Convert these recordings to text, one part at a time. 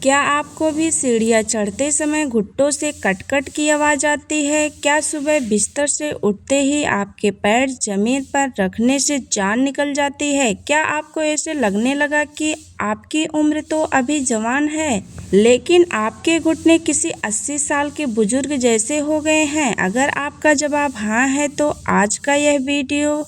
क्या आपको भी सीढ़ियाँ चढ़ते समय घुटनों से कट-कट की आवाज़ आती है? क्या सुबह बिस्तर से उठते ही आपके पैर ज़मीन पर रखने से जान निकल जाती है? क्या आपको ऐसे लगने लगा कि आपकी उम्र तो अभी जवान है, लेकिन आपके घुटने किसी 80 साल के बुजुर्ग जैसे हो गए हैं? अगर आपका जवाब हाँ है, तो आज का यह वीडियो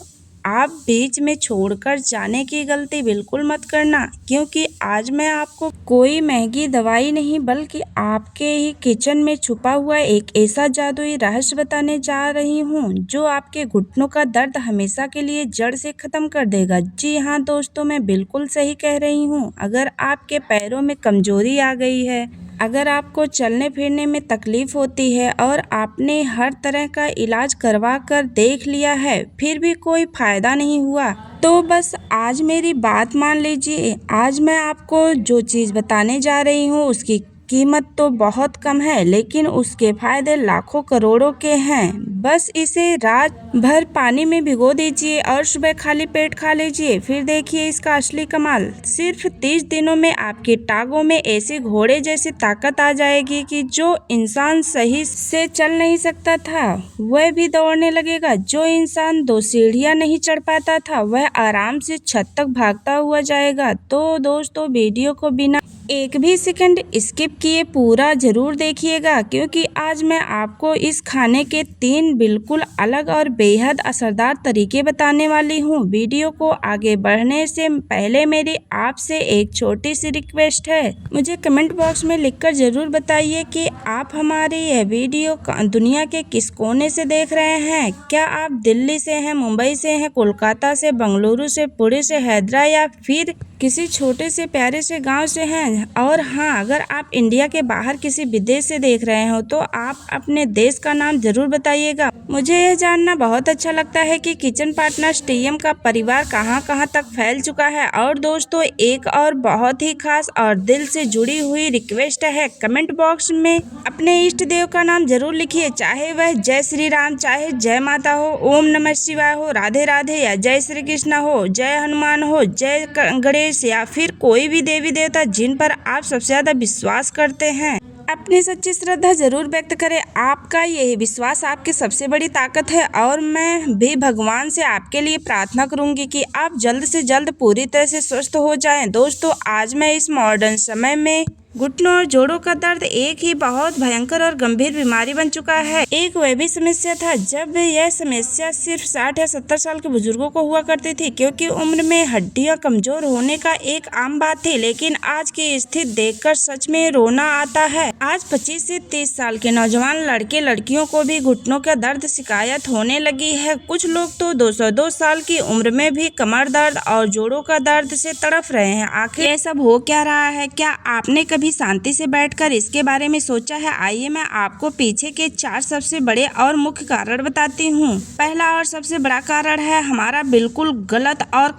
आप बीच में छोड़कर जाने की गलती बिल्कुल मत करना, क्योंकि आज मैं आपको कोई महंगी दवाई नहीं बल्कि आपके ही किचन में छुपा हुआ एक ऐसा जादुई रहस्य बताने जा रही हूँ जो आपके घुटनों का दर्द हमेशा के लिए जड़ से खत्म कर देगा। जी हाँ दोस्तों, मैं बिल्कुल सही कह रही हूँ। अगर आपके पैरों में कमजोरी आ गई है, अगर आपको चलने फिरने में तकलीफ होती है और आपने हर तरह का इलाज करवा कर देख लिया है, फिर भी कोई फायदा नहीं हुआ, तो बस आज मेरी बात मान लीजिए। आज मैं आपको जो चीज़ बताने जा रही हूँ उसकी कीमत तो बहुत कम है, लेकिन उसके फायदे लाखों करोड़ों के हैं। बस इसे रात भर पानी में भिगो दीजिए और सुबह खाली पेट खा लीजिए, फिर देखिए इसका असली कमाल। सिर्फ 30 दिनों में आपकी टांगों में ऐसी घोड़े जैसी ताकत आ जाएगी कि जो इंसान सही से चल नहीं सकता था वह भी दौड़ने लगेगा। जो इंसान 2 सीढ़ियां नहीं चढ़ पाता था वह आराम से छत तक भागता हुआ जाएगा। तो दोस्तों, वीडियो को बिना एक भी सेकंड स्किप किए पूरा जरूर देखिएगा, क्योंकि आज मैं आपको इस खाने के 3 बिल्कुल अलग और बेहद असरदार तरीके बताने वाली हूँ। वीडियो को आगे बढ़ने से पहले मेरी आपसे एक छोटी सी रिक्वेस्ट है, मुझे कमेंट बॉक्स में लिखकर जरूर बताइए कि आप हमारी यह वीडियो दुनिया के किस कोने से देख रहे हैं। क्या आप दिल्ली से हैं, मुंबई से हैं, कोलकाता से, बेंगलुरु से, पुणे से, हैदराबाद या फिर किसी छोटे से प्यारे से गांव से हैं? और हाँ, अगर आप इंडिया के बाहर किसी विदेश से देख रहे हो तो आप अपने देश का नाम जरूर बताइएगा। मुझे यह जानना बहुत अच्छा लगता है कि किचन पार्टनर्स टीएम का परिवार कहां कहां तक फैल चुका है। और दोस्तों, एक और बहुत ही खास और दिल से जुड़ी हुई रिक्वेस्ट है, कमेंट बॉक्स में अपने इष्ट देव का नाम जरूर लिखिए, चाहे वह जय श्री राम, चाहे जय माता हो, ओम नमः शिवाय हो, राधे राधे या जय श्री कृष्ण हो, जय हनुमान हो, जय गणेश या फिर कोई भी देवी देवता जिन पर आप सबसे ज्यादा विश्वास करते हैं। अपनी सच्ची श्रद्धा जरूर व्यक्त करें। आपका यही विश्वास आपकी सबसे बड़ी ताकत है और मैं भी भगवान से आपके लिए प्रार्थना करूंगी कि आप जल्द से जल्द पूरी तरह से स्वस्थ हो जाएं। दोस्तों, आज मैं इस मॉडर्न समय में घुटनों और जोड़ों का दर्द एक ही बहुत भयंकर और गंभीर बीमारी बन चुका है। एक वह भी समस्या था जब यह समस्या सिर्फ 60 या 70 साल के बुजुर्गों को हुआ करती थी, क्योंकि उम्र में हड्डियां कमजोर होने का एक आम बात थी। लेकिन आज की स्थिति देखकर सच में रोना आता है। आज 25 से 30 साल के नौजवान लड़के लड़कियों को भी घुटनों का दर्द शिकायत होने लगी है। कुछ लोग तो 202 साल की उम्र में भी कमर दर्द और जोड़ों का दर्द से तड़फ रहे हैं। आखिर ये सब हो क्या रहा है? क्या आपने कभी शांति से बैठकर इसके बारे में सोचा है? आइए मैं आपको पीछे के 4 सबसे बड़े और मुख्य कारण बताती हूँ। पहला और सबसे बड़ा कारण है हमारा बिल्कुल गलत और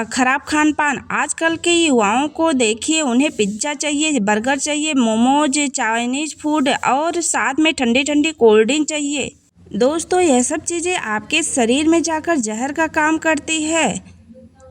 खराब खान पान। आजकल के युवाओं को देखिए, उन्हें पिज्जा चाहिए, बर्गर चाहिए, मोमोज, चाइनीज फूड और साथ में ठंडी ठंडी कोल्ड ड्रिंक चाहिए। दोस्तों, यह सब चीजें आपके शरीर में जाकर जहर का काम करती है।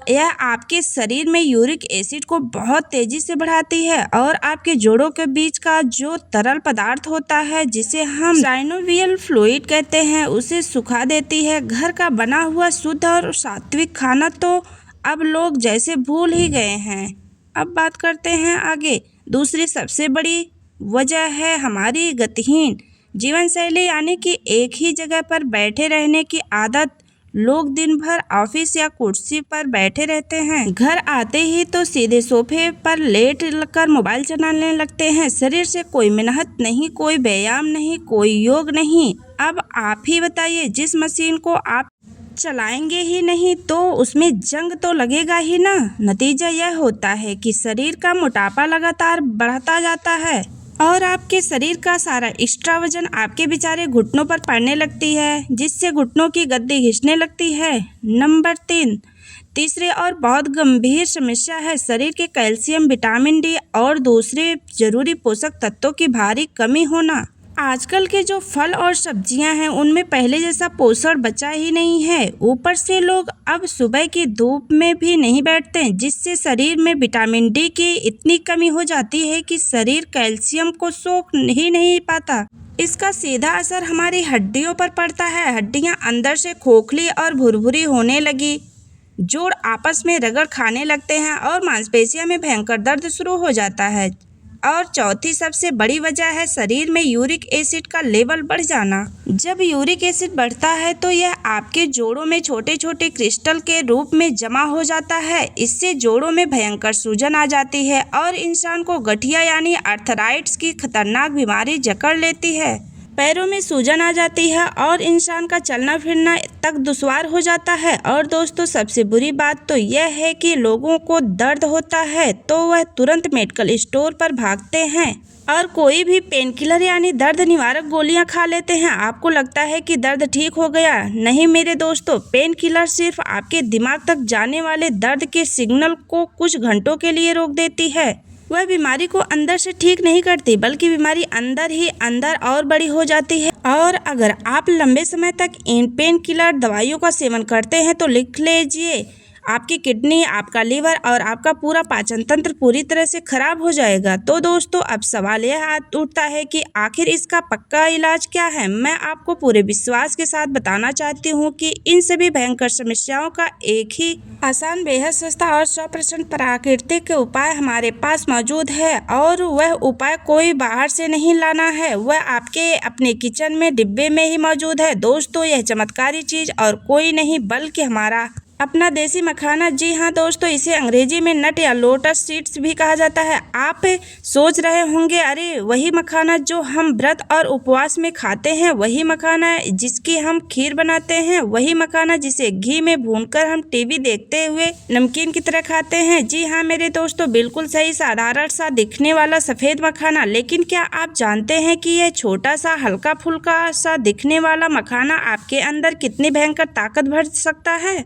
यह आपके शरीर में यूरिक एसिड को बहुत तेजी से बढ़ाती है और आपके जोड़ों के बीच का जो तरल पदार्थ होता है, जिसे हम साइनोवियल फ्लूइड कहते हैं, उसे सुखा देती है। घर का बना हुआ शुद्ध और सात्विक खाना तो अब लोग जैसे भूल ही गए हैं। अब बात करते हैं आगे। दूसरी सबसे बड़ी वजह है हमारी गतिहीन जीवन शैली, यानी कि एक ही जगह पर बैठे रहने की आदत। लोग दिन भर ऑफिस या कुर्सी पर बैठे रहते हैं, घर आते ही तो सीधे सोफे पर लेट कर मोबाइल चलाने लगते हैं। शरीर से कोई मेहनत नहीं, कोई व्यायाम नहीं, कोई योग नहीं। अब आप ही बताइए, जिस मशीन को आप चलाएंगे ही नहीं तो उसमें जंग तो लगेगा ही ना। नतीजा यह होता है कि शरीर का मोटापा लगातार बढ़ता जाता है और आपके शरीर का सारा एक्स्ट्रा वजन आपके बेचारे घुटनों पर पड़ने लगती है, जिससे घुटनों की गद्दी घिसने लगती है। नंबर 3, तीसरी और बहुत गंभीर समस्या है शरीर के कैल्शियम, विटामिन डी और दूसरे जरूरी पोषक तत्वों की भारी कमी होना। आजकल के जो फल और सब्जियां हैं उनमें पहले जैसा पोषण बचा ही नहीं है। ऊपर से लोग अब सुबह की धूप में भी नहीं बैठते हैं, जिससे शरीर में विटामिन डी की इतनी कमी हो जाती है कि शरीर कैल्शियम को सोख ही नहीं पाता। इसका सीधा असर हमारी हड्डियों पर पड़ता है। हड्डियां अंदर से खोखली और भुरभुरी होने लगी, जोड़ आपस में रगड़ खाने लगते हैं और मांसपेशियों में भयंकर दर्द शुरू हो जाता है। और चौथी सबसे बड़ी वजह है शरीर में यूरिक एसिड का लेवल बढ़ जाना। जब यूरिक एसिड बढ़ता है तो यह आपके जोड़ों में छोटे छोटे क्रिस्टल के रूप में जमा हो जाता है। इससे जोड़ों में भयंकर सूजन आ जाती है और इंसान को गठिया यानी आर्थराइटिस की खतरनाक बीमारी जकड़ लेती है। पैरों में सूजन आ जाती है और इंसान का चलना फिरना तक दुश्वार हो जाता है। और दोस्तों, सबसे बुरी बात तो यह है कि लोगों को दर्द होता है तो वह तुरंत मेडिकल स्टोर पर भागते हैं और कोई भी पेन किलर यानी दर्द निवारक गोलियां खा लेते हैं। आपको लगता है कि दर्द ठीक हो गया। नहीं मेरे दोस्तों, पेन किलर सिर्फ आपके दिमाग तक जाने वाले दर्द के सिग्नल को कुछ घंटों के लिए रोक देती है। वह बीमारी को अंदर से ठीक नहीं करती, बल्कि बीमारी अंदर ही अंदर और बड़ी हो जाती है। और अगर आप लंबे समय तक इन पेन किलर दवाइयों का सेवन करते हैं तो लिख लीजिए, आपकी किडनी, आपका लीवर और आपका पूरा पाचन तंत्र पूरी तरह से खराब हो जाएगा। तो दोस्तों, अब सवाल यह उठता है कि आखिर इसका पक्का इलाज क्या है। मैं आपको पूरे विश्वास के साथ बताना चाहती हूँ कि इन सभी भयंकर समस्याओं का एक ही आसान, बेहद सस्ता और 100% प्राकृतिक उपाय हमारे पास मौजूद है। और वह उपाय कोई बाहर से नहीं लाना है, वह आपके अपने किचन में डिब्बे में ही मौजूद है। दोस्तों, यह चमत्कारी चीज और कोई नहीं बल्कि हमारा अपना देसी मखाना। जी हाँ दोस्तों, इसे अंग्रेजी में नट या लोटस सीड्स भी कहा जाता है। आप सोच रहे होंगे, अरे वही मखाना जो हम व्रत और उपवास में खाते हैं, वही मखाना जिसकी हम खीर बनाते हैं, वही मखाना जिसे घी में भूनकर हम टीवी देखते हुए नमकीन की तरह खाते हैं। जी हाँ मेरे दोस्तों, बिल्कुल सही, साधारण सा दिखने वाला सफ़ेद मखाना। लेकिन क्या आप जानते हैं कि यह छोटा सा हल्का फुल्का सा दिखने वाला मखाना आपके अंदर कितनी भयंकर ताकत भर सकता है।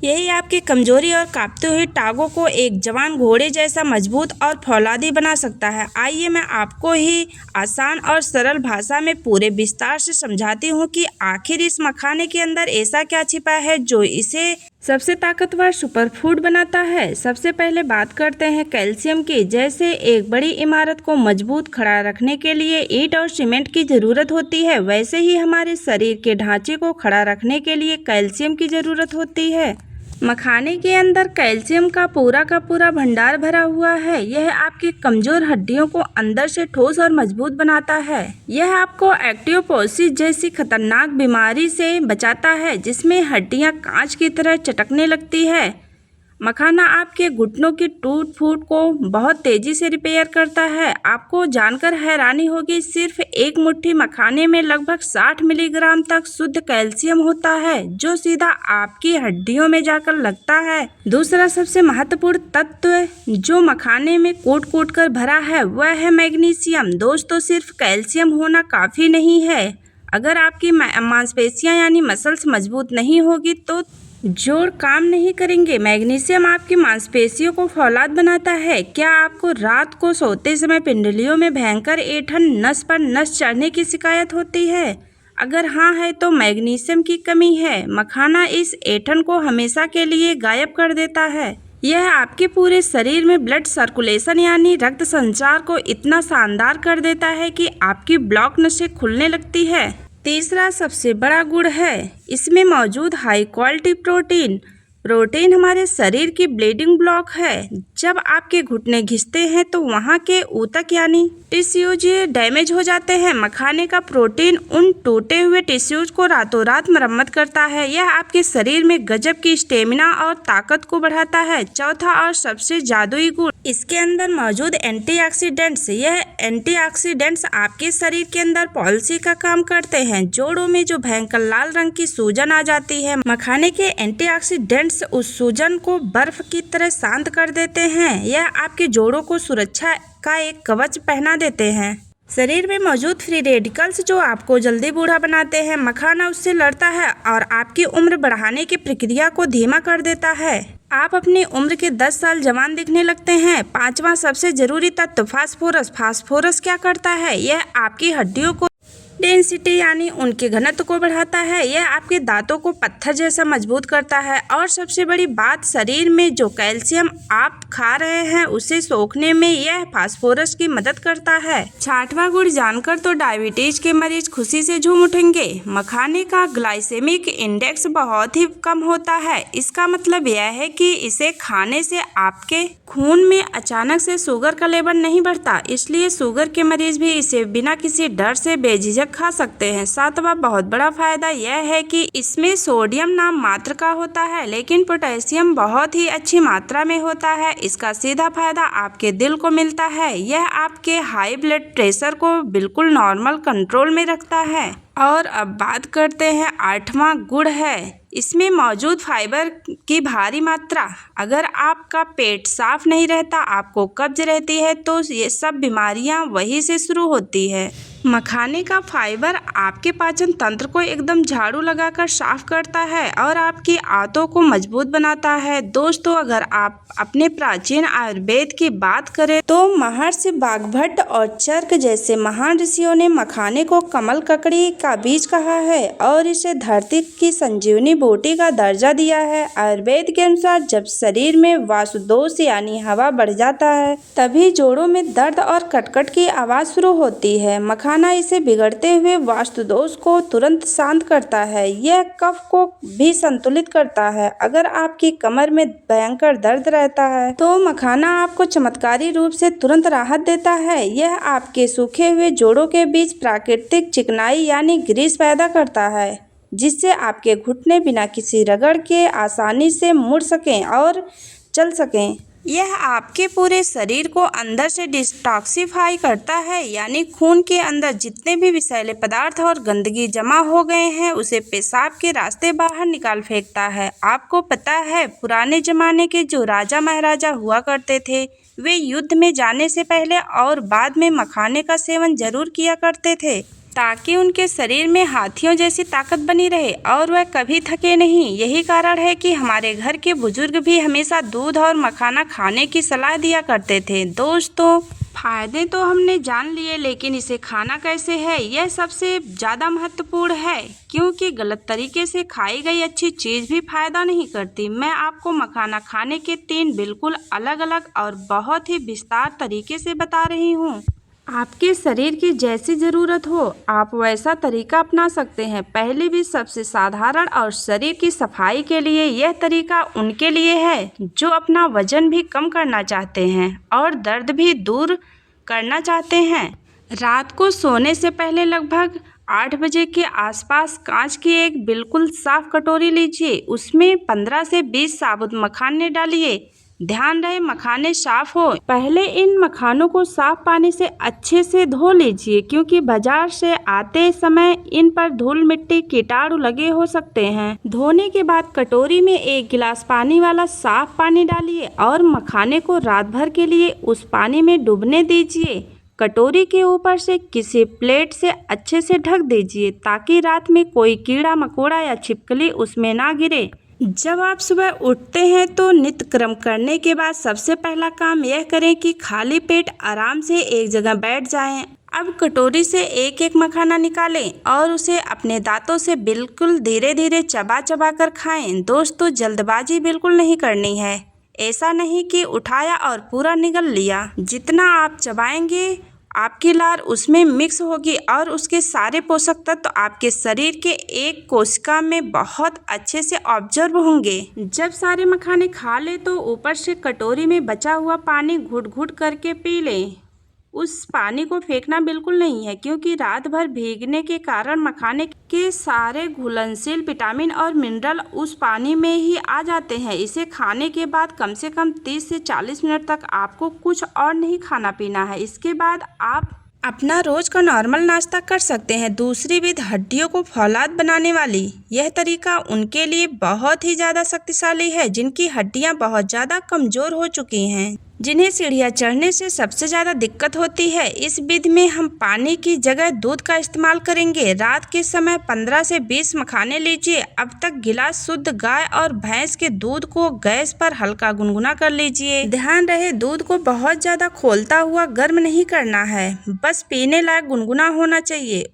यही आपकी कमजोरी और कांपती हुई टांगों को एक जवान घोड़े जैसा मजबूत और फौलादी बना सकता है। आइए मैं आपको ही आसान और सरल भाषा में पूरे विस्तार से समझाती हूँ कि आखिर इस मखाने के अंदर ऐसा क्या छिपा है जो इसे सबसे ताकतवर सुपरफूड बनाता है। सबसे पहले बात करते हैं कैल्शियम की। जैसे एक बड़ी इमारत को मजबूत खड़ा रखने के लिए ईंट और सीमेंट की ज़रूरत होती है, वैसे ही हमारे शरीर के ढांचे को खड़ा रखने के लिए कैल्शियम की ज़रूरत होती है। मखाने के अंदर कैल्शियम का पूरा भंडार भरा हुआ है। यह आपकी कमजोर हड्डियों को अंदर से ठोस और मजबूत बनाता है। यह आपको ऑस्टियोपोरोसिस जैसी खतरनाक बीमारी से बचाता है, जिसमें हड्डियां कांच की तरह चटकने लगती है। मखाना आपके घुटनों की टूट फूट को बहुत तेजी से रिपेयर करता है। आपको जानकर हैरानी होगी, सिर्फ एक मुट्ठी मखाने में लगभग 60 मिलीग्राम तक शुद्ध कैल्शियम होता है, जो सीधा आपकी हड्डियों में जाकर लगता है। दूसरा सबसे महत्वपूर्ण तत्व जो मखाने में कूट कूट कर भरा है वह है मैग्नीशियम। दोस्तों, सिर्फ कैल्शियम होना काफ़ी नहीं है। अगर आपकी मांसपेशियां यानी मसल्स मजबूत नहीं होगी तो जोड़ काम नहीं करेंगे। मैग्नीशियम आपकी मांसपेशियों को फौलाद बनाता है। क्या आपको रात को सोते समय पिंडलियों में भयंकर ऐंठन, नस पर नस चढ़ने की शिकायत होती है? अगर हाँ है तो मैग्नीशियम की कमी है। मखाना इस ऐंठन को हमेशा के लिए गायब कर देता है। यह आपके पूरे शरीर में ब्लड सर्कुलेशन यानी रक्त संचार को इतना शानदार कर देता है कि आपकी ब्लॉक नसें खुलने लगती है। तीसरा सबसे बड़ा गुण है इसमें मौजूद हाई क्वालिटी प्रोटीन। प्रोटीन हमारे शरीर की ब्लीडिंग ब्लॉक है। जब आपके घुटने घिसते हैं तो वहाँ के ऊतक यानी टिश्यूज डैमेज हो जाते हैं। मखाने का प्रोटीन उन टूटे हुए टिश्यूज को रातों रात मरम्मत करता है। यह आपके शरीर में गजब की स्टेमिना और ताकत को बढ़ाता है। चौथा और सबसे जादुई गुण, इसके अंदर मौजूद एंटीऑक्सीडेंट्स। यह एंटीऑक्सीडेंट्स आपके शरीर के अंदर पॉलिसी का काम करते हैं। जोड़ों में जो भयंकर लाल रंग की सूजन आ जाती है, मखाने के एंटीऑक्सीडेंट्स उस सूजन को बर्फ की तरह शांत कर देते हैं। यह आपके जोड़ों को सुरक्षा का एक कवच पहना देते हैं। शरीर में मौजूद फ्री रेडिकल्स जो आपको जल्दी बूढ़ा बनाते हैं, मखाना उससे लड़ता है और आपकी उम्र बढ़ाने की प्रक्रिया को धीमा कर देता है। आप अपनी उम्र के 10 साल जवान दिखने लगते हैं। 5वां सबसे जरूरी तत्व फास्फोरस। फास्फोरस क्या करता है? यह आपकी हड्डियों को डेंसिटी यानी उनके घनत्व को बढ़ाता है। यह आपके दांतों को पत्थर जैसा मजबूत करता है और सबसे बड़ी बात, शरीर में जो कैल्शियम आप खा रहे हैं उसे सोखने में यह फास्फोरस की मदद करता है। 6वां गुण जानकर तो डायबिटीज के मरीज खुशी से झूम उठेंगे। मखाने का ग्लाइसेमिक इंडेक्स बहुत ही कम होता है। इसका मतलब यह है कि इसे खाने से आपके खून में अचानक से शुगर का लेवल नहीं बढ़ता, इसलिए शुगर के मरीज भी इसे बिना किसी डर से बेझिझक खा सकते हैं। 7वां बहुत बड़ा फायदा यह है कि इसमें सोडियम नाम मात्र का होता है, लेकिन पोटेशियम बहुत ही अच्छी मात्रा में होता है। इसका सीधा फायदा आपके दिल को मिलता है। यह आपके हाई ब्लड प्रेशर को बिल्कुल नॉर्मल कंट्रोल में रखता है। और अब बात करते हैं 8वां गुण है इसमें मौजूद फाइबर की भारी मात्रा। अगर आपका पेट साफ नहीं रहता, आपको कब्ज रहती है, तो ये सब बीमारियां वहीं से शुरू होती है। मखाने का फाइबर आपके पाचन तंत्र को एकदम झाड़ू लगाकर साफ करता है और आपकी आंतों को मजबूत बनाता है। दोस्तों, अगर आप अपने प्राचीन आयुर्वेद की बात करें तो महर्षि वाग्भट और चरक जैसे महान ऋषियों ने मखाने को कमल ककड़ी का बीज कहा है और इसे धरती की संजीवनी बूटी का दर्जा दिया है। आयुर्वेद के अनुसार जब शरीर में वायुदोष यानी हवा बढ़ जाता है, तभी जोड़ों में दर्द और कटकट की आवाज शुरू होती है। मखाना इसे बिगड़ते हुए वास्तुदोष को तुरंत शांत करता है। यह कफ को भी संतुलित करता है। अगर आपकी कमर में भयंकर दर्द रहता है तो मखाना आपको चमत्कारी रूप से तुरंत राहत देता है। यह आपके सूखे हुए जोड़ों के बीच प्राकृतिक चिकनाई यानी ग्रीस पैदा करता है, जिससे आपके घुटने बिना किसी रगड़ के आसानी से मुड़ सकें और चल सकें। यह आपके पूरे शरीर को अंदर से डिटॉक्सिफाई करता है, यानी खून के अंदर जितने भी विषैले पदार्थ और गंदगी जमा हो गए हैं उसे पेशाब के रास्ते बाहर निकाल फेंकता है। आपको पता है, पुराने जमाने के जो राजा महाराजा हुआ करते थे, वे युद्ध में जाने से पहले और बाद में मखाने का सेवन जरूर किया करते थे, ताकि उनके शरीर में हाथियों जैसी ताकत बनी रहे और वह कभी थके नहीं। यही कारण है कि हमारे घर के बुजुर्ग भी हमेशा दूध और मखाना खाने की सलाह दिया करते थे। दोस्तों, फायदे तो हमने जान लिए, लेकिन इसे खाना कैसे है, यह सबसे ज़्यादा महत्वपूर्ण है, क्योंकि गलत तरीके से खाई गई अच्छी चीज़ भी फायदा नहीं करती। मैं आपको मखाना खाने के 3 बिल्कुल अलग अलग और बहुत ही विस्तार तरीके से बता रही हूँ। आपके शरीर की जैसी ज़रूरत हो आप वैसा तरीका अपना सकते हैं। पहली भी सबसे साधारण और शरीर की सफाई के लिए यह तरीका उनके लिए है जो अपना वजन भी कम करना चाहते हैं और दर्द भी दूर करना चाहते हैं। रात को सोने से पहले लगभग 8 बजे के आसपास कांच की एक बिल्कुल साफ कटोरी लीजिए। उसमें 15 से 20 साबुत मखाने डालिए। ध्यान रहे मखाने साफ हो। पहले इन मखानों को साफ पानी से अच्छे से धो लीजिए, क्योंकि बाजार से आते समय इन पर धूल मिट्टी कीटाणु लगे हो सकते हैं। धोने के बाद कटोरी में 1 गिलास पानी वाला साफ पानी डालिए और मखाने को रात भर के लिए उस पानी में डूबने दीजिए। कटोरी के ऊपर से किसी प्लेट से अच्छे से ढक दीजिए, ताकि रात में कोई कीड़ा मकोड़ा या छिपकली उसमें ना गिरे। जब आप सुबह उठते हैं तो नित्य कर्म करने के बाद सबसे पहला काम यह करें कि खाली पेट आराम से एक जगह बैठ जाएं। अब कटोरी से एक एक मखाना निकालें और उसे अपने दांतों से बिल्कुल धीरे धीरे चबा चबा कर खाएं। दोस्तों, जल्दबाजी बिल्कुल नहीं करनी है। ऐसा नहीं कि उठाया और पूरा निगल लिया। जितना आप चबाएंगे आपकी लार उसमें मिक्स होगी और उसके सारे पोषक तत्व आपके शरीर के एक कोशिका में बहुत अच्छे से ऑब्जर्व होंगे। जब सारे मखाने खा ले तो ऊपर से कटोरी में बचा हुआ पानी घुट घुट करके पी लें। उस पानी को फेंकना बिल्कुल नहीं है, क्योंकि रात भर भीगने के कारण मखाने के सारे घुलनशील विटामिन और मिनरल उस पानी में ही आ जाते हैं। इसे खाने के बाद कम से कम 30 से 40 मिनट तक आपको कुछ और नहीं खाना पीना है। इसके बाद आप अपना रोज का नॉर्मल नाश्ता कर सकते हैं। दूसरी विध हड्डियों को फौलाद बनाने वाली। यह तरीका उनके लिए बहुत ही ज़्यादा शक्तिशाली है जिनकी हड्डियां बहुत ज़्यादा कमज़ोर हो चुकी हैं। जिन्हें सीढ़ियाँ चढ़ने से सबसे ज़्यादा दिक्कत होती है। इस विधि में हम पानी की जगह दूध का इस्तेमाल करेंगे। रात के समय 15 से 20 मखाने लीजिए। अब तक गिलास शुद्ध गाय और भैंस के दूध को गैस पर हल्का गुनगुना कर लीजिए। ध्यान रहे दूध को बहुत ज़्यादा खौलता हुआ गर्म नहीं करना है, बस पीने लायक गुनगुना होना चाहिए।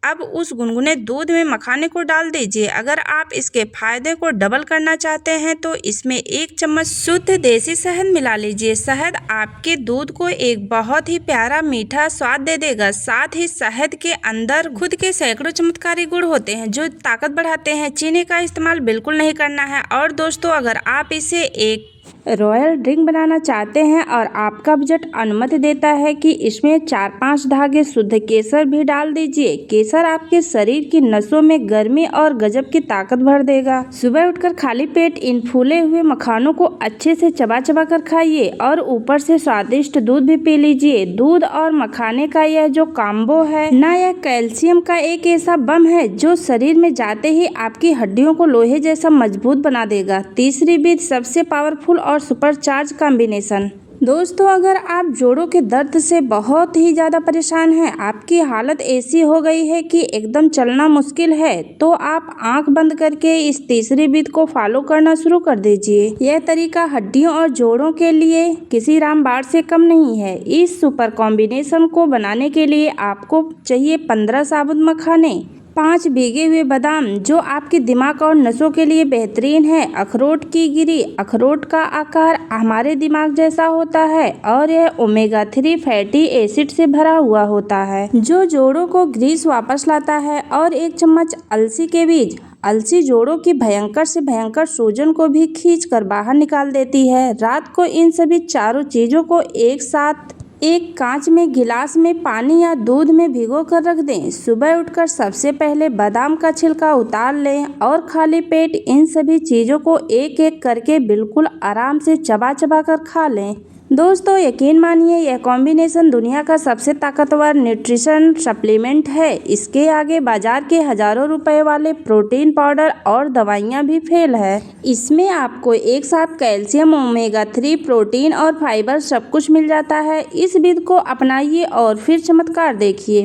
अब उस गुनगुने दूध में मखाने को डाल दीजिए। अगर आप इसके फायदे को डबल करना चाहते हैं तो इसमें 1 चम्मच शुद्ध देसी शहद मिला लीजिए। शहद आपके दूध को एक बहुत ही प्यारा मीठा स्वाद दे देगा। साथ ही शहद के अंदर खुद के सैकड़ों चमत्कारी गुण होते हैं जो ताकत बढ़ाते हैं। चीनी का इस्तेमाल बिल्कुल नहीं करना है। और दोस्तों, अगर आप इसे एक रॉयल ड्रिंक बनाना चाहते हैं और आपका बजट अनुमति देता है कि इसमें 4-5 धागे शुद्ध केसर भी डाल दीजिए। केसर आपके शरीर की नसों में गर्मी और गजब की ताकत भर देगा। सुबह उठकर खाली पेट इन फूले हुए मखानों को अच्छे से चबा चबा कर खाइए और ऊपर से स्वादिष्ट दूध भी पी लीजिए। दूध और मखाने का यह जो कॉम्बो है ना, यह कैल्शियम का एक ऐसा बम है जो शरीर में जाते ही आपकी हड्डियों को लोहे जैसा मजबूत बना देगा। तीसरी विधि सबसे पावरफुल और सुपरचार्ज कॉम्बिनेशन। दोस्तों, अगर आप जोड़ों के दर्द से बहुत ही ज़्यादा परेशान हैं, आपकी हालत ऐसी हो गई है कि एकदम चलना मुश्किल है, तो आप आंख बंद करके इस तीसरी विधि को फॉलो करना शुरू कर दीजिए। यह तरीका हड्डियों और जोड़ों के लिए किसी रामबाण से कम नहीं है। इस सुपर कॉम्बिनेशन को बनाने के लिए आपको चाहिए 15 साबुत मखाने, 5 भीगे हुए बादाम जो आपके दिमाग और नसों के लिए बेहतरीन है, अखरोट की गिरी। अखरोट का आकार हमारे दिमाग जैसा होता है और यह ओमेगा 3 फैटी एसिड से भरा हुआ होता है जो जोड़ों को ग्रीस वापस लाता है। और 1 चम्मच अलसी के बीज। अलसी जोड़ों की भयंकर से भयंकर सूजन को भी खींच कर बाहर निकाल देती है। रात को इन सभी चारों चीज़ों को एक साथ एक कांच में गिलास में पानी या दूध में भिगो कर रख दें। सुबह उठकर सबसे पहले बादाम का छिलका उतार लें और खाली पेट इन सभी चीज़ों को एक एक करके बिल्कुल आराम से चबा चबा कर खा लें। दोस्तों, यकीन मानिए यह कॉम्बिनेशन दुनिया का सबसे ताकतवर न्यूट्रिशन सप्लीमेंट है। इसके आगे बाजार के हजारों रुपए वाले प्रोटीन पाउडर और दवाइयाँ भी फेल है। इसमें आपको एक साथ कैल्शियम, ओमेगा 3, प्रोटीन और फाइबर सब कुछ मिल जाता है। इस विधि को अपनाइए और फिर चमत्कार देखिए।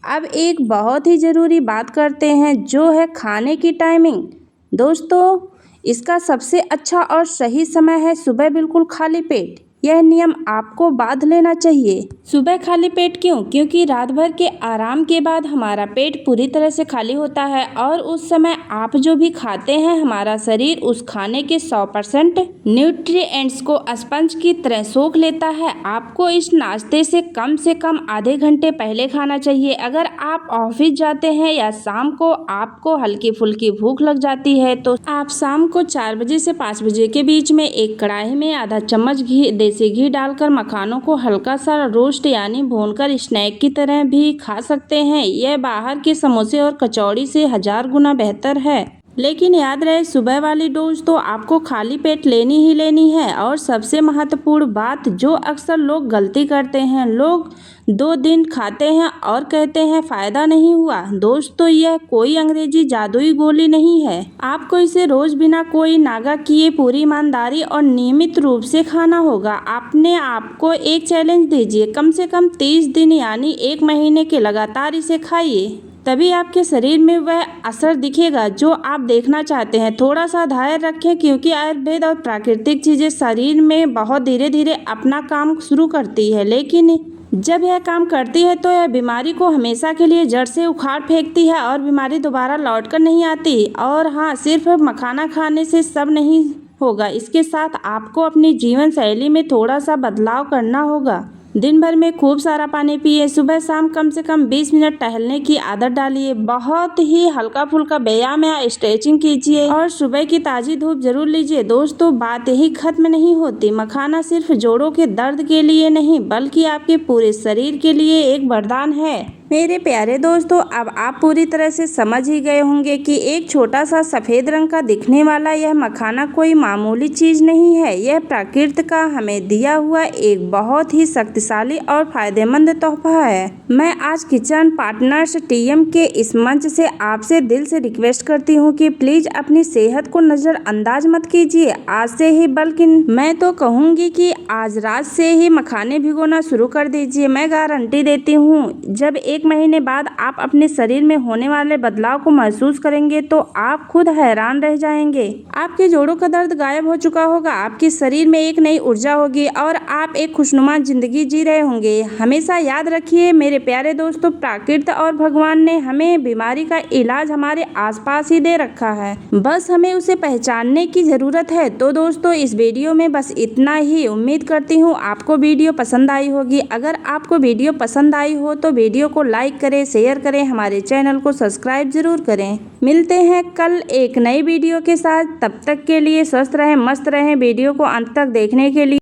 अब एक बहुत ही ज़रूरी बात करते हैं जो है खाने की टाइमिंग। दोस्तों, इसका सबसे अच्छा और सही समय है सुबह बिल्कुल खाली पेट। यह नियम आपको बांध लेना चाहिए। सुबह खाली पेट क्यों? क्योंकि रात भर के आराम के बाद हमारा पेट पूरी तरह से खाली होता है और उस समय आप जो भी खाते हैं हमारा शरीर उस खाने के 100% न्यूट्रिएंट्स को स्पंज की तरह सोख लेता है। आपको इस नाश्ते से कम आधे घंटे पहले खाना चाहिए। अगर आप ऑफिस जाते हैं या शाम को आपको हल्की फुल्की भूख लग जाती है तो आप शाम को 4 बजे से 5 बजे के बीच में एक कढ़ाई में आधा चम्मच देसी घी डालकर मखानों को हल्का सा रोस्ट यानी भूनकर स्नैक की तरह भी खा सकते हैं। यह बाहर के समोसे और कचौड़ी से 1000 गुना बेहतर है। लेकिन याद रहे, सुबह वाली डोज तो आपको खाली पेट लेनी ही लेनी है। और सबसे महत्वपूर्ण बात जो अक्सर लोग गलती करते हैं, लोग 2 दिन खाते हैं और कहते हैं फ़ायदा नहीं हुआ। दोस्तों, यह कोई अंग्रेजी जादुई गोली नहीं है। आपको इसे रोज़ बिना कोई नागा किए पूरी ईमानदारी और नियमित रूप से खाना होगा। आपने आपको एक चैलेंज दीजिए, कम से कम 30 दिन यानी 1 महीने के लगातार इसे खाइए। तभी आपके शरीर में वह असर दिखेगा जो आप देखना चाहते हैं। थोड़ा सा धैर्य रखें क्योंकि आयुर्वेद और प्राकृतिक चीज़ें शरीर में बहुत धीरे धीरे अपना काम शुरू करती है, लेकिन जब यह काम करती है तो यह बीमारी को हमेशा के लिए जड़ से उखाड़ फेंकती है और बीमारी दोबारा लौटकर नहीं आती। और हाँ, सिर्फ मखाना खाने से सब नहीं होगा। इसके साथ आपको अपनी जीवन शैली में थोड़ा सा बदलाव करना होगा। दिन भर में खूब सारा पानी पिए। सुबह शाम कम से कम 20 मिनट टहलने की आदत डालिए। बहुत ही हल्का फुल्का व्यायाम या स्ट्रेचिंग कीजिए और सुबह की ताज़ी धूप जरूर लीजिए। दोस्तों, बात यही खत्म नहीं होती। मखाना सिर्फ जोड़ों के दर्द के लिए नहीं बल्कि आपके पूरे शरीर के लिए एक वरदान है। मेरे प्यारे दोस्तों, अब आप पूरी तरह से समझ ही गए होंगे कि एक छोटा सा सफ़ेद रंग का दिखने वाला यह मखाना कोई मामूली चीज़ नहीं है। यह प्रकृति का हमें दिया हुआ एक बहुत ही शक्तिशाली और फायदेमंद तोहफा है। मैं आज किचन पार्टनर्स टीएम के इस मंच से आपसे दिल से रिक्वेस्ट करती हूँ कि प्लीज़ अपनी सेहत को नज़रअंदाज मत कीजिए। आज से ही, बल्कि मैं तो कहूँगी कि आज रात से ही मखाने भिगोना शुरू कर दीजिए। मैं गारंटी देती हूँ, जब 1 महीने बाद आप अपने शरीर में होने वाले बदलाव को महसूस करेंगे तो आप खुद हैरान रह जाएंगे। आपके जोड़ों का दर्द गायब हो चुका होगा, आपके शरीर में एक नई ऊर्जा होगी और आप एक खुशनुमा जिंदगी जी रहे होंगे। हमेशा याद रखिए मेरे प्यारे दोस्तों, प्रकृति और भगवान ने हमें बीमारी का इलाज हमारे आसपास ही दे रखा है, बस हमें उसे पहचानने की ज़रूरत है। तो दोस्तों, इस वीडियो में बस इतना ही। उम्मीद करती हूँ आपको वीडियो पसंद आई होगी। अगर आपको वीडियो पसंद आई हो तो वीडियो को लाइक करें, शेयर करें, हमारे चैनल को सब्सक्राइब जरूर करें। मिलते हैं कल एक नई वीडियो के साथ। तब तक के लिए स्वस्थ रहें, मस्त रहें। वीडियो को अंत तक देखने के लिए